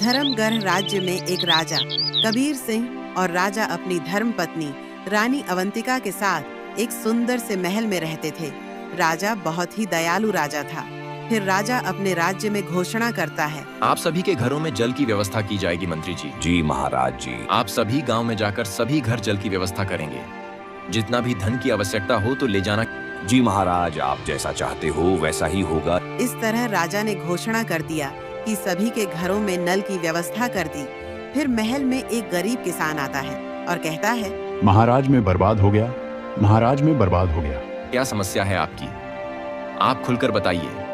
धर्मगढ़ राज्य में एक राजा कबीर सिंह और राजा अपनी धर्मपत्नी रानी अवंतिका के साथ एक सुंदर से महल में रहते थे। राजा बहुत ही दयालु राजा था। फिर राजा अपने राज्य में घोषणा करता है, आप सभी के घरों में जल की व्यवस्था की जाएगी मंत्री जी। जी महाराज जी। आप सभी गांव में जाकर सभी घर जल की व्यवस्था करेंगे। जितना भी धन की आवश्यकता हो तो ले जाना। जी महाराज, आप जैसा चाहते हो वैसा ही होगा। इस तरह राजा ने घोषणा कर दिया कि सभी के घरों में नल की व्यवस्था कर दी। फिर महल में एक गरीब किसान आता है और कहता है, महाराज में बर्बाद हो गया, महाराज में बर्बाद हो गया। क्या समस्या है आपकी? आप खुलकर बताइए।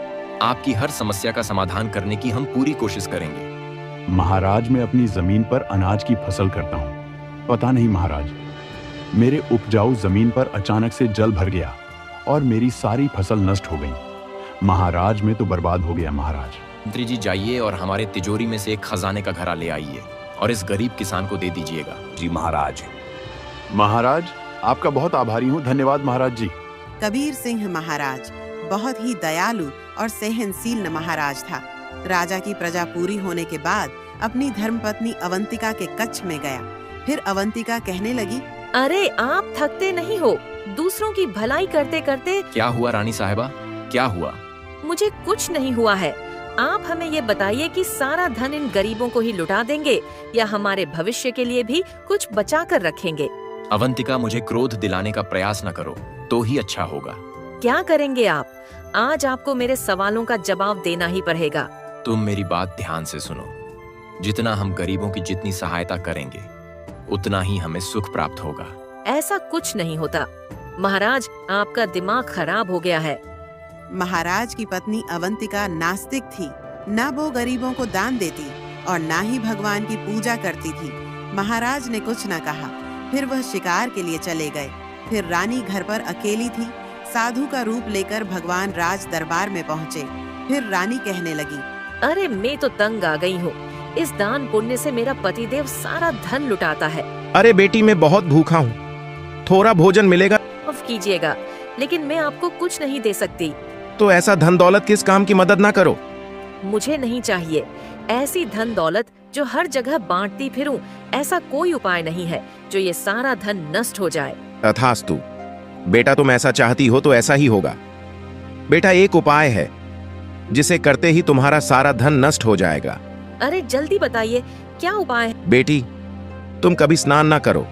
आपकी हर समस्या का समाधान करने की हम पूरी कोशिश करेंगे। महाराज, मैं अपनी जमीन पर अनाज की फसल करता हूँ। पता नहीं महाराज, मेरे उपजाऊ जमीन पर अचानक से जल भर गया और मेरी सारी फसल नष्ट हो गई। महाराज में तो बर्बाद हो गया महाराज। मंत्री जी, जाइए और हमारे तिजोरी में से एक खजाने का घड़ा ले आइए और इस गरीब किसान को दे दीजिएगा। जी महाराज। महाराज, आपका बहुत आभारी हूँ। धन्यवाद महाराज जी। कबीर सिंह महाराज बहुत ही दयालु और सहनशील महाराज था। राजा की प्रजा पूरी होने के बाद अपनी धर्मपत्नी अवंतिका के कच्छ में गया। फिर अवंतिका कहने लगी, अरे आप थकते नहीं हो दूसरों की भलाई करते करते? क्या हुआ रानी साहिबा, क्या हुआ? मुझे कुछ नहीं हुआ है। आप हमें ये बताइए कि सारा धन इन गरीबों को ही लुटा देंगे या हमारे भविष्य के लिए भी कुछ बचा कर रखेंगे? अवंतिका, मुझे क्रोध दिलाने का प्रयास न करो तो ही अच्छा होगा। क्या करेंगे आप? आज आपको मेरे सवालों का जवाब देना ही पड़ेगा। तुम मेरी बात ध्यान से सुनो। जितना हम गरीबों की जितनी सहायता करेंगे उतना ही हमें सुख प्राप्त होगा। ऐसा कुछ नहीं होता महाराज, आपका दिमाग खराब हो गया है। महाराज की पत्नी अवंतिका नास्तिक थी। न वो गरीबों को दान देती और न ही भगवान की पूजा करती थी। महाराज ने कुछ न कहा। फिर वह शिकार के लिए चले गए। फिर रानी घर पर अकेली थी। साधु का रूप लेकर भगवान राज दरबार में पहुँचे। फिर रानी कहने लगी, अरे मैं तो तंग आ गई हूँ। इस दान पुण्य से मेरा पतिदेव सारा धन लुटाता है। अरे बेटी, मैं बहुत भूखा हूँ, थोड़ा भोजन मिलेगा? माफ कीजिएगा, लेकिन मैं आपको कुछ नहीं दे सकती। तो ऐसा धन दौलत किस काम की मदद ना करो। मुझे नहीं चाहिए ऐसी धन दौलत जो हर जगह बांटती फिरूं। ऐसा कोई उपाय नहीं है जो ये सारा धन नष्ट हो जाए। तथास्तु बेटा, तुम ऐसा चाहती हो तो ऐसा ही होगा। बेटा, एक उपाय है जिसे करते ही तुम्हारा सारा धन नष्ट हो जाएगा। अरे जल्दी बताइए, क्या उपाय है? बेटी, तुम कभी स्नान ना करो।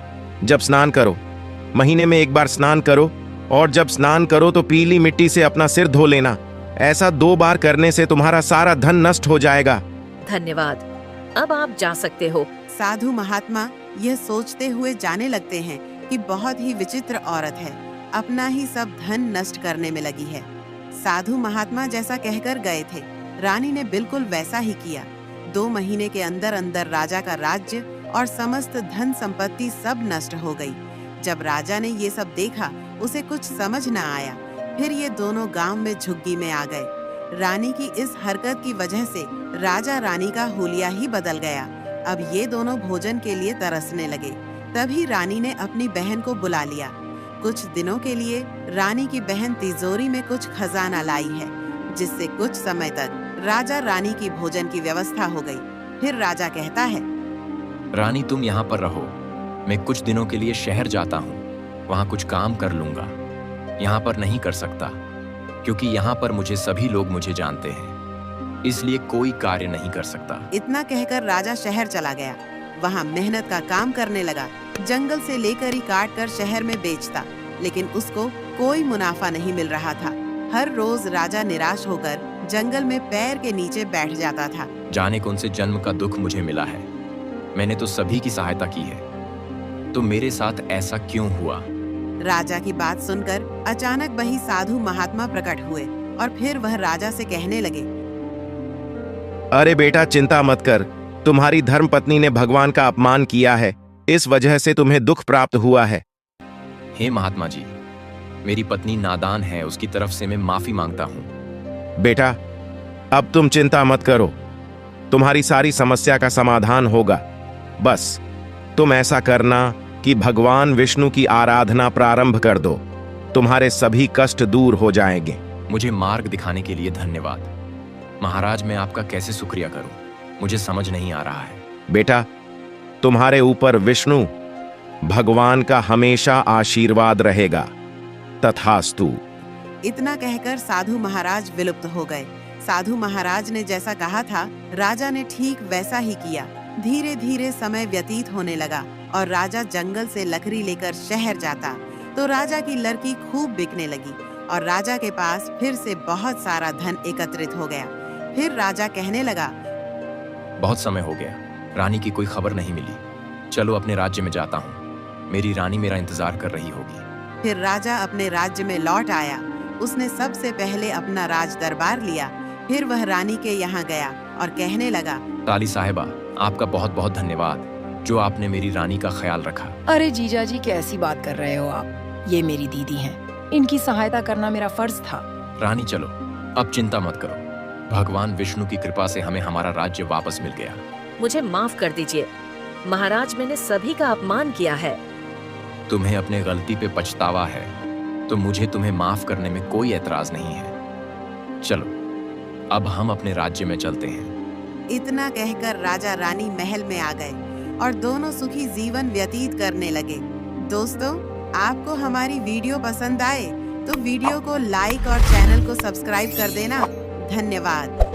जब स्नान करो, महीने में एक बार स्नान करो, और जब स्नान करो तो पीली मिट्टी से अपना सिर धो लेना। ऐसा 2 बार करने से तुम्हारा सारा धन नष्ट हो जाएगा। धन्यवाद, अब आप जा सकते हो। साधु महात्मा यह सोचते हुए जाने लगते हैं कि बहुत ही विचित्र औरत है, अपना ही सब धन नष्ट करने में लगी है। साधु महात्मा जैसा कहकर गए थे, रानी ने बिल्कुल वैसा ही किया। 2 महीने के अंदर अंदर राजा का राज्य और समस्त धन संपत्ति सब नष्ट हो गई। जब राजा ने ये सब देखा, उसे कुछ समझ न आया। फिर ये दोनों गांव में झुग्गी में आ गए। रानी की इस हरकत की वजह से राजा रानी का हुलिया ही बदल गया। अब ये दोनों भोजन के लिए तरसने लगे। तभी रानी ने अपनी बहन को बुला लिया। कुछ दिनों के लिए रानी की बहन तिजोरी में कुछ खजाना लाई है, जिससे कुछ समय तक राजा रानी की भोजन की व्यवस्था हो गई। फिर राजा कहता है, रानी तुम यहाँ पर रहो, मैं कुछ दिनों के लिए शहर जाता हूँ, वहाँ कुछ काम कर लूंगा। यहाँ पर नहीं कर सकता क्योंकि यहाँ पर मुझे सभी लोग मुझे जानते हैं, इसलिए कोई कार्य नहीं कर सकता। इतना कहकर राजा शहर चला गया। वहाँ मेहनत का काम करने लगा। जंगल से लेकर ही काट कर शहर में बेचता, लेकिन उसको कोई मुनाफा नहीं मिल रहा था। हर रोज राजा निराश होकर जंगल में पैर के नीचे बैठ जाता था। जाने कौन से जन्म का दुख मुझे मिला है। मैंने तो सभी की सहायता की है, तो मेरे साथ ऐसा क्यों हुआ? राजा की बात सुनकर अचानक वही साधु महात्मा प्रकट हुए और फिर वह राजा से कहने लगे, अरे बेटा, चिंता मत कर। तुम्हारी धर्मपत्नी ने भगवान का अपमान किया है, इस वजह से तुम्हें दुख प्राप्त हुआ है। हे महात्मा जी, मेरी पत्नी नादान है, उसकी तरफ से मैं माफी मांगता हूँ। बेटा, अब तुम चिंता मत करो, तुम्हारी सारी समस्या का समाधान होगा। बस तुम ऐसा करना कि भगवान विष्णु की आराधना प्रारंभ कर दो, तुम्हारे सभी कष्ट दूर हो जाएंगे। मुझे मार्ग दिखाने के लिए धन्यवाद। महाराज, मैं आपका कैसे शुक्रिया करूं? मुझे समझ नहीं आ रहा है। बेटा, तुम्हारे ऊपर विष्णु भगवान का हमेशा आशीर्वाद रहेगा। तथास्तु। इतना कहकर साधु महाराज विलुप्त हो गए। साधु महाराज ने जैसा कहा था, राजा ने ठीक वैसा ही किया। धीरे धीरे समय व्यतीत होने लगा और राजा जंगल से लकड़ी लेकर शहर जाता तो राजा की लड़की खूब बिकने लगी और राजा के पास फिर से बहुत सारा धन एकत्रित हो गया। फिर राजा कहने लगा, बहुत समय हो गया, रानी की कोई खबर नहीं मिली। चलो अपने राज्य में जाता हूँ, मेरी रानी मेरा इंतजार कर रही होगी। फिर राजा अपने राज्य में लौट आया। उसने सबसे पहले अपना राज दरबार लिया। फिर वह रानी के यहाँ गया और कहने लगा, ताली साहिबा, आपका बहुत बहुत धन्यवाद जो आपने मेरी रानी का ख्याल रखा। अरे जीजा जी, कैसी बात कर रहे हो आप? ये मेरी दीदी हैं। इनकी सहायता करना मेरा फर्ज था। रानी चलो, अब चिंता मत करो। भगवान विष्णु की कृपा से हमें हमारा राज्य वापस मिल गया। मुझे माफ कर दीजिए महाराज, मैंने सभी का अपमान किया है। तुम्हें अपने गलती पे पछतावा है तो मुझे तुम्हें माफ करने में कोई एतराज नहीं है। चलो अब हम अपने राज्य में चलते हैं। इतना कहकर राजा रानी महल में आ गए और दोनों सुखी जीवन व्यतीत करने लगे। दोस्तों, आपको हमारी वीडियो पसंद आए तो वीडियो को लाइक और चैनल को सब्सक्राइब कर देना। धन्यवाद।